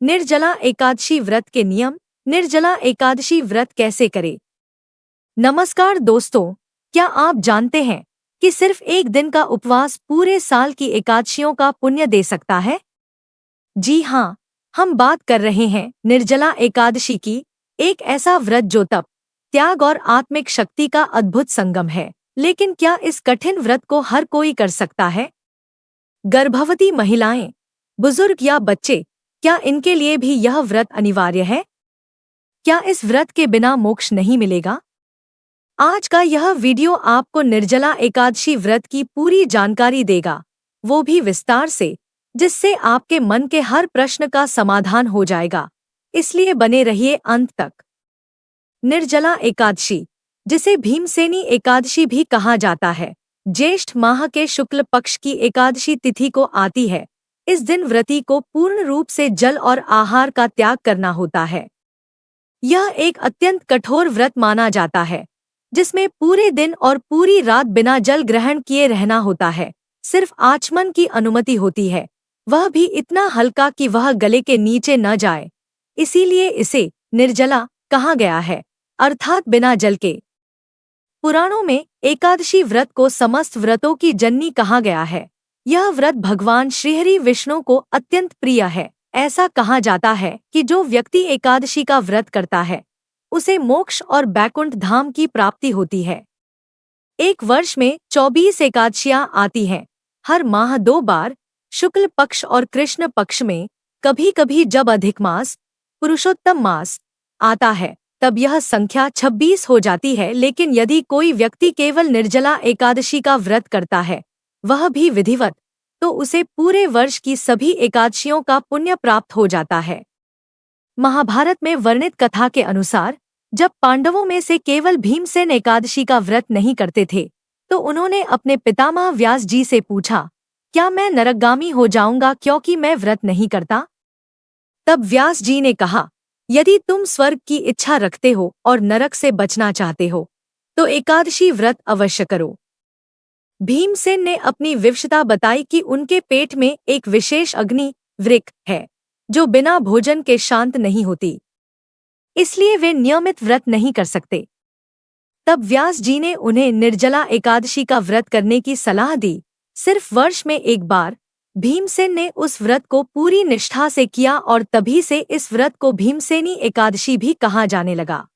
निर्जला एकादशी व्रत के नियम। निर्जला एकादशी व्रत कैसे करें? नमस्कार दोस्तों, क्या आप जानते हैं कि सिर्फ एक दिन का उपवास पूरे साल की एकादशियों का पुण्य दे सकता है? जी हाँ, हम बात कर रहे हैं निर्जला एकादशी की, एक ऐसा व्रत जो तप, त्याग और आत्मिक शक्ति का अद्भुत संगम है। लेकिन क्या इस कठिन व्रत को हर कोई कर सकता है? गर्भवती महिलाएं, बुजुर्ग या बच्चे, क्या इनके लिए भी यह व्रत अनिवार्य है? क्या इस व्रत के बिना मोक्ष नहीं मिलेगा? आज का यह वीडियो आपको निर्जला एकादशी व्रत की पूरी जानकारी देगा, वो भी विस्तार से, जिससे आपके मन के हर प्रश्न का समाधान हो जाएगा। इसलिए बने रहिए अंत तक। निर्जला एकादशी, जिसे भीमसेनी एकादशी भी कहा जाता है, ज्येष्ठ माह के शुक्ल पक्ष की एकादशी तिथि को आती है। इस दिन व्रती को पूर्ण रूप से जल और आहार का त्याग करना होता है। यह एक अत्यंत कठोर व्रत माना जाता है, जिसमें पूरे दिन और पूरी रात बिना जल ग्रहण किए रहना होता है। सिर्फ आचमन की अनुमति होती है, वह भी इतना हल्का कि वह गले के नीचे न जाए। इसीलिए इसे निर्जला कहा गया है, अर्थात बिना जल के। पुराणों में एकादशी व्रत को समस्त व्रतों की जननी कहा गया है। यह व्रत भगवान श्रीहरि विष्णु को अत्यंत प्रिय है। ऐसा कहा जाता है कि जो व्यक्ति एकादशी का व्रत करता है, उसे मोक्ष और बैकुंठ धाम की प्राप्ति होती है। एक वर्ष में 24 एकादशियां आती हैं, हर माह 2 बार, शुक्ल पक्ष और कृष्ण पक्ष में। कभी कभी जब अधिक मास, पुरुषोत्तम मास आता है, तब यह संख्या 26 हो जाती है। लेकिन यदि कोई व्यक्ति केवल निर्जला एकादशी का व्रत करता है, वह भी विधिवत, तो उसे पूरे वर्ष की सभी एकादशियों का पुण्य प्राप्त हो जाता है। महाभारत में वर्णित कथा के अनुसार, जब पांडवों में से केवल भीमसेन एकादशी का व्रत नहीं करते थे, तो उन्होंने अपने पितामह व्यास जी से पूछा, क्या मैं नरकगामी हो जाऊंगा क्योंकि मैं व्रत नहीं करता? तब व्यास जी ने कहा, यदि तुम स्वर्ग की इच्छा रखते हो और नरक से बचना चाहते हो, तो एकादशी व्रत अवश्य करो। भीमसेन ने अपनी विवशता बताई कि उनके पेट में एक विशेष अग्नि वृक्क है, जो बिना भोजन के शांत नहीं होती, इसलिए वे नियमित व्रत नहीं कर सकते। तब व्यास जी ने उन्हें निर्जला एकादशी का व्रत करने की सलाह दी। सिर्फ वर्ष में एक बार भीमसेन ने उस व्रत को पूरी निष्ठा से किया और तभी से इस व्रत को भीमसेनी एकादशी भी कहा जाने लगा।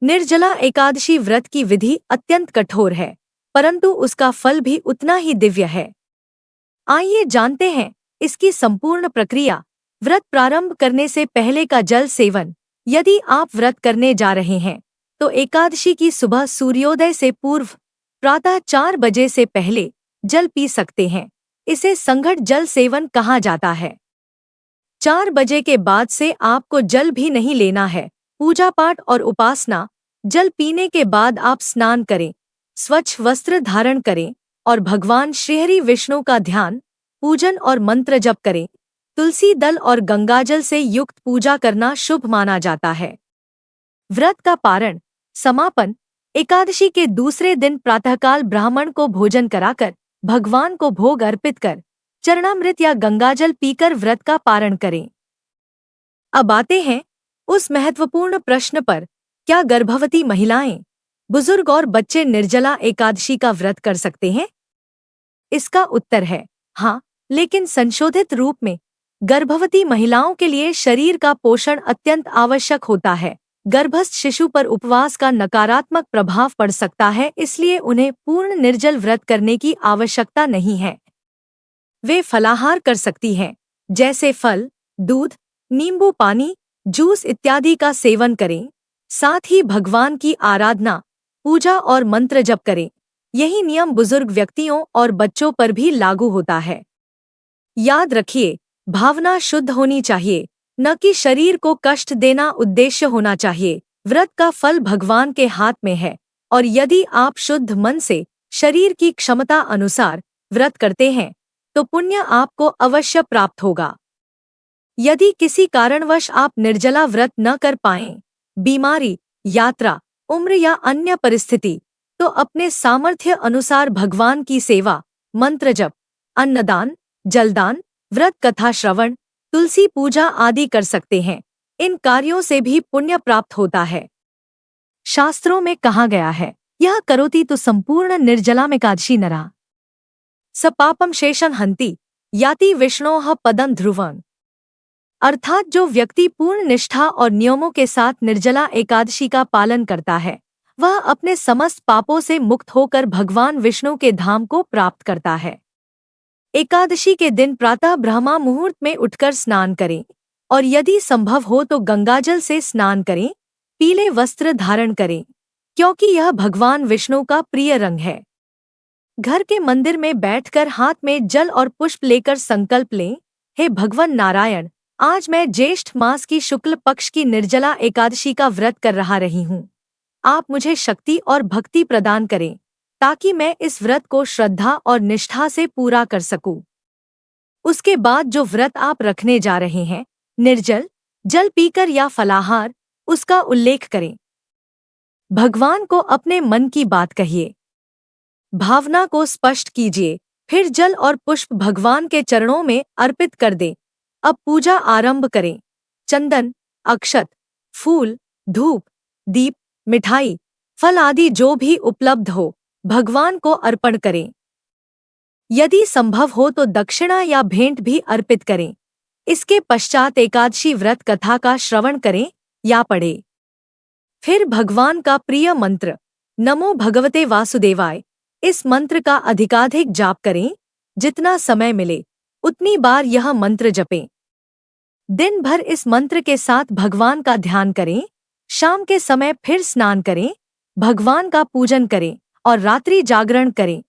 निर्जला एकादशी व्रत की विधि अत्यंत कठोर है, परंतु उसका फल भी उतना ही दिव्य है। आइए जानते हैं इसकी संपूर्ण प्रक्रिया। व्रत प्रारंभ करने से पहले का जल सेवन। यदि आप व्रत करने जा रहे हैं, तो एकादशी की सुबह सूर्योदय से पूर्व प्रातः 4 बजे से पहले जल पी सकते हैं। इसे संघट जल सेवन कहा जाता है। 4 बजे के बाद से आपको जल भी नहीं लेना है। पूजा पाठ और उपासना। जल पीने के बाद आप स्नान करें, स्वच्छ वस्त्र धारण करें और भगवान श्रीहरि विष्णु का ध्यान, पूजन और मंत्र जप करें। तुलसी दल और गंगाजल से युक्त पूजा करना शुभ माना जाता है। व्रत का पारण समापन। एकादशी के दूसरे दिन प्रातःकाल ब्राह्मण को भोजन कराकर भगवान को भोग अर्पित कर चरणामृत या गंगाजल पीकर व्रत का पारण करें। अब आते हैं उस महत्वपूर्ण प्रश्न पर, क्या गर्भवती महिलाएं, बुजुर्ग और बच्चे निर्जला एकादशी का व्रत कर सकते हैं? इसका उत्तर है हाँ, लेकिन संशोधित रूप में। गर्भवती महिलाओं के लिए शरीर का पोषण अत्यंत आवश्यक होता है। गर्भस्थ शिशु पर उपवास का नकारात्मक प्रभाव पड़ सकता है, इसलिए उन्हें पूर्ण निर्जल व्रत करने की आवश्यकता नहीं है। वे फलाहार कर सकती हैं, जैसे फल, दूध, नींबू पानी, जूस इत्यादि का सेवन करें। साथ ही भगवान की आराधना, पूजा और मंत्र जप करें। यही नियम बुजुर्ग व्यक्तियों और बच्चों पर भी लागू होता है। याद रखिए, भावना शुद्ध होनी चाहिए, न कि शरीर को कष्ट देना उद्देश्य होना चाहिए। व्रत का फल भगवान के हाथ में है, और यदि आप शुद्ध मन से शरीर की क्षमता अनुसार व्रत करते हैं, तो पुण्य आपको अवश्य प्राप्त होगा। यदि किसी कारणवश आप निर्जला व्रत न कर पाएं, बीमारी, यात्रा, उम्र या अन्य परिस्थिति, तो अपने सामर्थ्य अनुसार भगवान की सेवा, मंत्र जप, अन्नदान, जलदान, व्रत कथा श्रवण, तुलसी पूजा आदि कर सकते हैं। इन कार्यों से भी पुण्य प्राप्त होता है। शास्त्रों में कहा गया है, यह करोति तो संपूर्ण निर्जलामेकादशी नरा स पापम शेषं हन्ति याति विष्णोः पदं ध्रुवं। अर्थात जो व्यक्ति पूर्ण निष्ठा और नियमों के साथ निर्जला एकादशी का पालन करता है, वह अपने समस्त पापों से मुक्त होकर भगवान विष्णु के धाम को प्राप्त करता है। एकादशी के दिन प्रातः ब्रह्मा मुहूर्त में उठकर स्नान करें और यदि संभव हो तो गंगाजल से स्नान करें, पीले वस्त्र धारण करें, क्योंकि यह भगवान विष्णु का प्रिय रंग है। घर के मंदिर में बैठकर हाथ में जल और पुष्प लेकर संकल्प लें, हे भगवान नारायण, आज मैं ज्येष्ठ मास की शुक्ल पक्ष की निर्जला एकादशी का व्रत कर रहा रही हूँ। आप मुझे शक्ति और भक्ति प्रदान करें ताकि मैं इस व्रत को श्रद्धा और निष्ठा से पूरा कर सकूं। उसके बाद जो व्रत आप रखने जा रहे हैं, निर्जल जल पीकर या फलाहार, उसका उल्लेख करें। भगवान को अपने मन की बात कहिए, भावना को स्पष्ट कीजिए, फिर जल और पुष्प भगवान के चरणों में अर्पित कर दें। अब पूजा आरंभ करें। चंदन, अक्षत, फूल, धूप, दीप, मिठाई, फल आदि जो भी उपलब्ध हो, भगवान को अर्पण करें। यदि संभव हो तो दक्षिणा या भेंट भी अर्पित करें। इसके पश्चात एकादशी व्रत कथा का श्रवण करें या पढ़ें। फिर भगवान का प्रिय मंत्र नमो भगवते वासुदेवाय, इस मंत्र का अधिकाधिक जाप करें। जितना समय मिले उतनी बार यह मंत्र जपें। दिन भर इस मंत्र के साथ भगवान का ध्यान करें। शाम के समय फिर स्नान करें, भगवान का पूजन करें और रात्रि जागरण करें।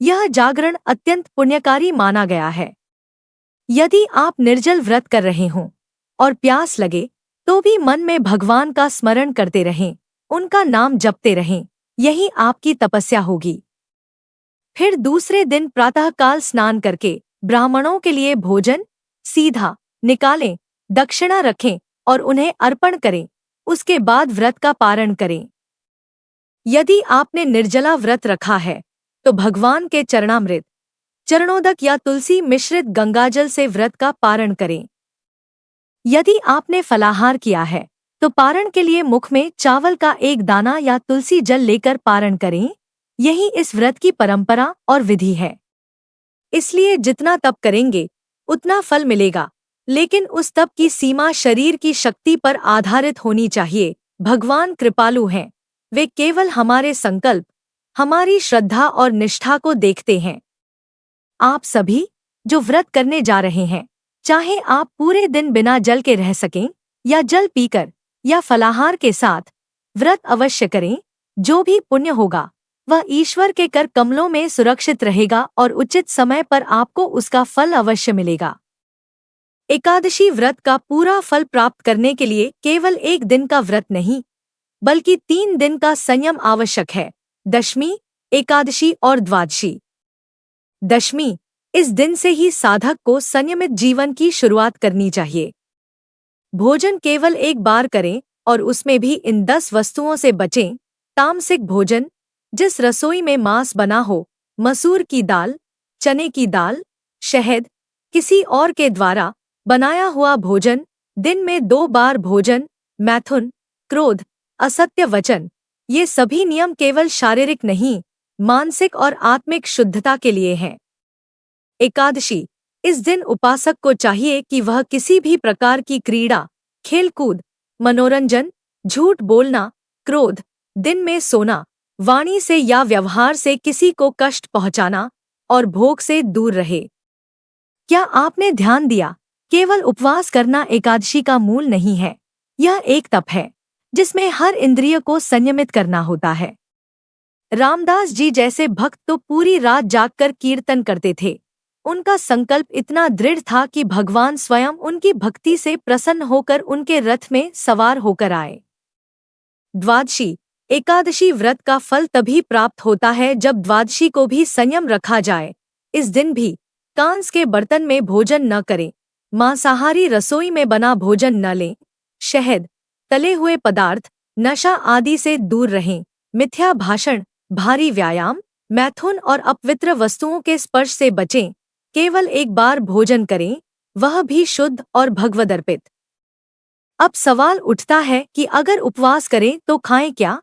यह जागरण अत्यंत पुण्यकारी माना गया है। यदि आप निर्जल व्रत कर रहे हों और प्यास लगे तो भी मन में भगवान का स्मरण करते रहें, उनका नाम जपते रहें, यही आपकी तपस्या होगी। फिर दूसरे दिन प्रातःकाल स्नान करके ब्राह्मणों के लिए भोजन सीधा निकालें, दक्षिणा रखें और उन्हें अर्पण करें। उसके बाद व्रत का पारण करें। यदि आपने निर्जला व्रत रखा है तो भगवान के चरणामृत, चरणोदक या तुलसी मिश्रित गंगाजल से व्रत का पारण करें। यदि आपने फलाहार किया है तो पारण के लिए मुख में चावल का एक दाना या तुलसी जल लेकर पारण करें। यही इस व्रत की परंपरा और विधि है। इसलिए जितना तप करेंगे उतना फल मिलेगा, लेकिन उस तप की सीमा शरीर की शक्ति पर आधारित होनी चाहिए। भगवान कृपालु हैं, वे केवल हमारे संकल्प, हमारी श्रद्धा और निष्ठा को देखते हैं। आप सभी जो व्रत करने जा रहे हैं, चाहे आप पूरे दिन बिना जल के रह सकें या जल पीकर या फलाहार के साथ, व्रत अवश्य करें। जो भी पुण्य होगा वह ईश्वर के कर कमलों में सुरक्षित रहेगा और उचित समय पर आपको उसका फल अवश्य मिलेगा। एकादशी व्रत का पूरा फल प्राप्त करने के लिए केवल एक दिन का व्रत नहीं, बल्कि 3 दिन का संयम आवश्यक है। दशमी, एकादशी और द्वादशी। दशमी, इस दिन से ही साधक को संयमित जीवन की शुरुआत करनी चाहिए। भोजन केवल एक बार करें और उसमें भी इन 10 वस्तुओं से बचें। तामसिक भोजन, जिस रसोई में मांस बना हो, मसूर की दाल, चने की दाल, शहद, किसी और के द्वारा बनाया हुआ भोजन, दिन में 2 बार भोजन, मैथुन, क्रोध, असत्य वचन, ये सभी नियम केवल शारीरिक नहीं, मानसिक और आत्मिक शुद्धता के लिए हैं। एकादशी, इस दिन उपासक को चाहिए कि वह किसी भी प्रकार की क्रीड़ा, खेलकूद, मनोरंजन, झूठ बोलना, क्रोध, दिन में सोना, वाणी से या व्यवहार से किसी को कष्ट पहुंचाना और भोग से दूर रहे। क्या आपने ध्यान दिया, केवल उपवास करना एकादशी का मूल नहीं है। यह एक तप है जिसमें हर इंद्रिय को संयमित करना होता है। रामदास जी जैसे भक्त तो पूरी रात जागकर कीर्तन करते थे। उनका संकल्प इतना दृढ़ था कि भगवान स्वयं उनकी भक्ति से प्रसन्न होकर उनके रथ में सवार होकर आए। द्वादशी, एकादशी व्रत का फल तभी प्राप्त होता है जब द्वादशी को भी संयम रखा जाए। इस दिन भी कांस के बर्तन में भोजन न करें, मांसाहारी रसोई में बना भोजन न लें, शहद, तले हुए पदार्थ, नशा आदि से दूर रहें, मिथ्या भाषण, भारी व्यायाम, मैथुन और अपवित्र वस्तुओं के स्पर्श से बचें। केवल एक बार भोजन करें, वह भी शुद्ध और भगवदर्पित। अब सवाल उठता है कि अगर उपवास करें तो खाएं क्या?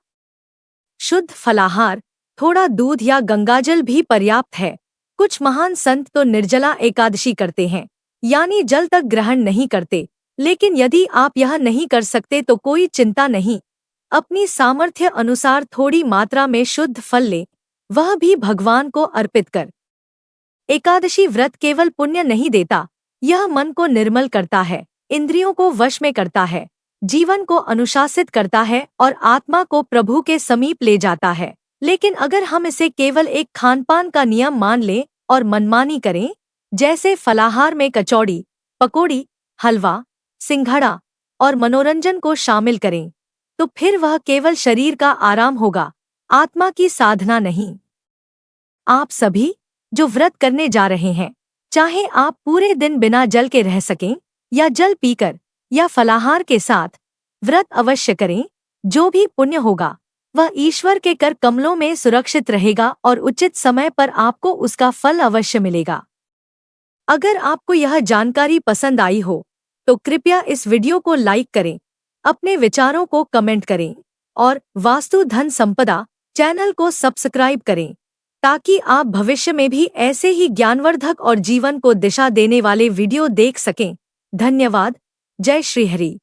शुद्ध फलाहार, थोड़ा दूध या गंगाजल भी पर्याप्त है। कुछ महान संत तो निर्जला एकादशी करते हैं, यानी जल तक ग्रहण नहीं करते। लेकिन यदि आप यह नहीं कर सकते तो कोई चिंता नहीं। अपनी सामर्थ्य अनुसार थोड़ी मात्रा में शुद्ध फल ले, वह भी भगवान को अर्पित कर। एकादशी व्रत केवल पुण्य नहीं देता, यह मन को निर्मल करता है, इंद्रियों को वश में करता है, जीवन को अनुशासित करता है और आत्मा को प्रभु के समीप ले जाता है। लेकिन अगर हम इसे केवल एक खानपान का नियम मान लें और मनमानी करें, जैसे फलाहार में कचौड़ी, पकौड़ी, हलवा, सिंघड़ा और मनोरंजन को शामिल करें, तो फिर वह केवल शरीर का आराम होगा, आत्मा की साधना नहीं। आप सभी जो व्रत करने जा रहे हैं, चाहे आप पूरे दिन बिना जल के रह सकें या जल पीकर या फलाहार के साथ, व्रत अवश्य करें। जो भी पुण्य होगा वह ईश्वर के कर कमलों में सुरक्षित रहेगा और उचित समय पर आपको उसका फल अवश्य मिलेगा। अगर आपको यह जानकारी पसंद आई हो तो कृपया इस वीडियो को लाइक करें, अपने विचारों को कमेंट करें और वास्तु धन संपदा चैनल को सब्सक्राइब करें, ताकि आप भविष्य में भी ऐसे ही ज्ञानवर्धक और जीवन को दिशा देने वाले वीडियो देख सकें। धन्यवाद। जय श्री हरि।